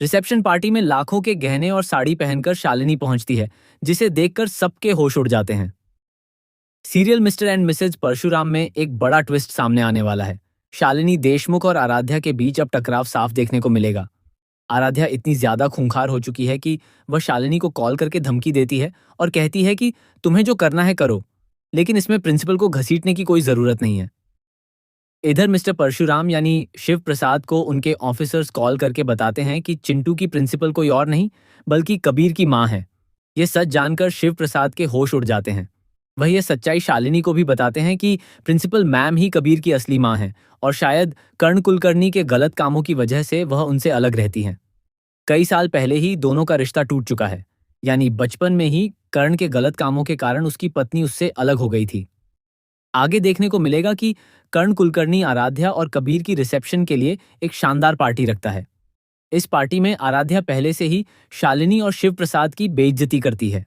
Reception party में लाखों के गहने और साड़ी पहनकर शालिनी पहुंचती है, जिसे देखकर सबके होश उड़ जाते हैं। Serial mister and Mrs Parshuram में एक बड़ा ट्विस्ट सामने आने वाला है। शालिनी देशमुख और आराध्या के बीच अब टकराव साफ देखने को मिलेगा। आराध्या इतनी ज्यादा खूंखार हो चुकी है कि वह शालिनी को कॉल करके धमकी देती है और कहती है कि तुम्हें जो करना है करो, लेकिन इसमें प्रिंसिपल को घसीटने की कोई जरूरत नहीं है। इधर मिस्टर परशुराम यानी शिव प्रसाद को उनके ऑफिसर्स कॉल करके बताते हैं कि चिंटू की प्रिंसिपल कोई और नहीं बल्कि कबीर की मां है। ये सच जानकर शिव प्रसाद के होश उड़ जाते हैं। वह यह सच्चाई शालिनी को भी बताते हैं कि प्रिंसिपल मैम ही कबीर की असली मां है और शायद कर्ण कुलकर्णी के गलत कामों की वजह से वह उनसे अलग रहती हैं। कई साल पहले ही दोनों का रिश्ता टूट चुका है, यानी बचपन में ही कर्ण के गलत कामों के कारण उसकी पत्नी उससे अलग हो गई थी। आगे देखने को मिलेगा कि कर्ण कुलकर्णी आराध्या और कबीर की रिसेप्शन के लिए एक शानदार पार्टी रखता है। इस पार्टी में आराध्या पहले से ही शालिनी और शिव प्रसाद की बेइज्जती करती है।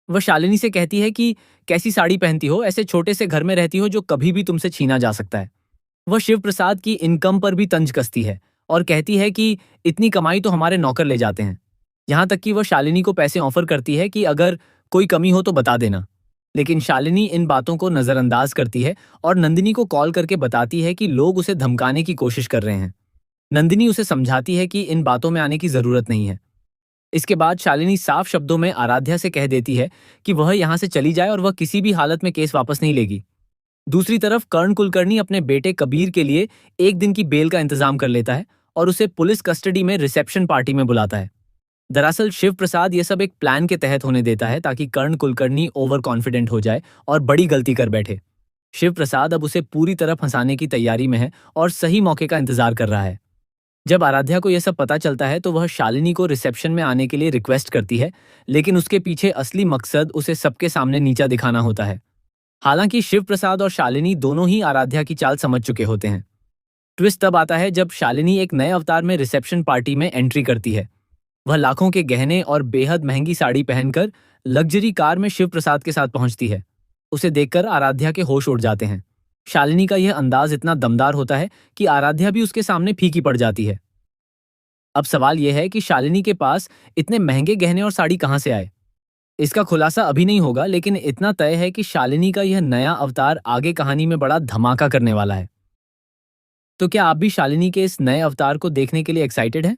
वह शालिनी से कहती है कि कैसी साड़ी पहनती हो, ऐसे छोटे से घर में रहती हो जो कभी भी तुमसे छीना जा सकता है। वह शिव प्रसाद की इनकम पर भी तंज कसती है और कहती है कि इतनी कमाई तो हमारे नौकर ले जाते हैं। यहाँ तक कि वह शालिनी को पैसे ऑफर करती है कि अगर कोई कमी हो तो बता देना। लेकिन शालिनी इन बातों को नजरअंदाज करती है और नंदिनी को कॉल करके बताती है कि लोग उसे धमकाने की कोशिश कर रहे हैं। नंदिनी उसे समझाती है कि इन बातों में आने की जरूरत नहीं है। इसके बाद शालिनी साफ शब्दों में आराध्या से कह देती है कि वह यहाँ से चली जाए और वह किसी भी हालत में केस वापस नहीं लेगी। दूसरी तरफ कर्ण कुलकर्णी अपने बेटे कबीर के लिए एक दिन की बेल का इंतजाम कर लेता है और उसे पुलिस कस्टडी में रिसेप्शन पार्टी में बुलाता है। दरअसल शिव प्रसाद ये सब एक प्लान के तहत होने देता है ताकि कर्ण कुलकर्णी ओवर कॉन्फिडेंट हो जाए और बड़ी गलती कर बैठे। शिव प्रसाद अब उसे पूरी तरह फंसाने की तैयारी में है और सही मौके का इंतजार कर रहा है। जब आराध्या को यह सब पता चलता है तो वह शालिनी को रिसेप्शन में आने के लिए रिक्वेस्ट करती है, लेकिन उसके पीछे असली मकसद उसे सबके सामने नीचा दिखाना होता है। हालांकि शिव प्रसाद और शालिनी दोनों ही आराध्या की चाल समझ चुके होते हैं। ट्विस्ट तब आता है जब शालिनी एक नए अवतार में रिसेप्शन पार्टी में एंट्री करती है। वह लाखों के गहने और बेहद महंगी साड़ी पहनकर लग्जरी कार में शिव प्रसाद के साथ पहुंचती है। उसे देखकर आराध्या के होश उड़ जाते हैं। शालिनी का यह अंदाज इतना दमदार होता है कि आराध्या भी उसके सामने फीकी पड़ जाती है। अब सवाल यह है कि शालिनी के पास इतने महंगे गहने और साड़ी कहां से आए। इसका खुलासा अभी नहीं होगा, लेकिन इतना तय है कि शालिनी का यह नया अवतार आगे कहानी में बड़ा धमाका करने वाला है। तो क्या आप भी शालिनी के इस नए अवतार को देखने के लिए एक्साइटेड हैं?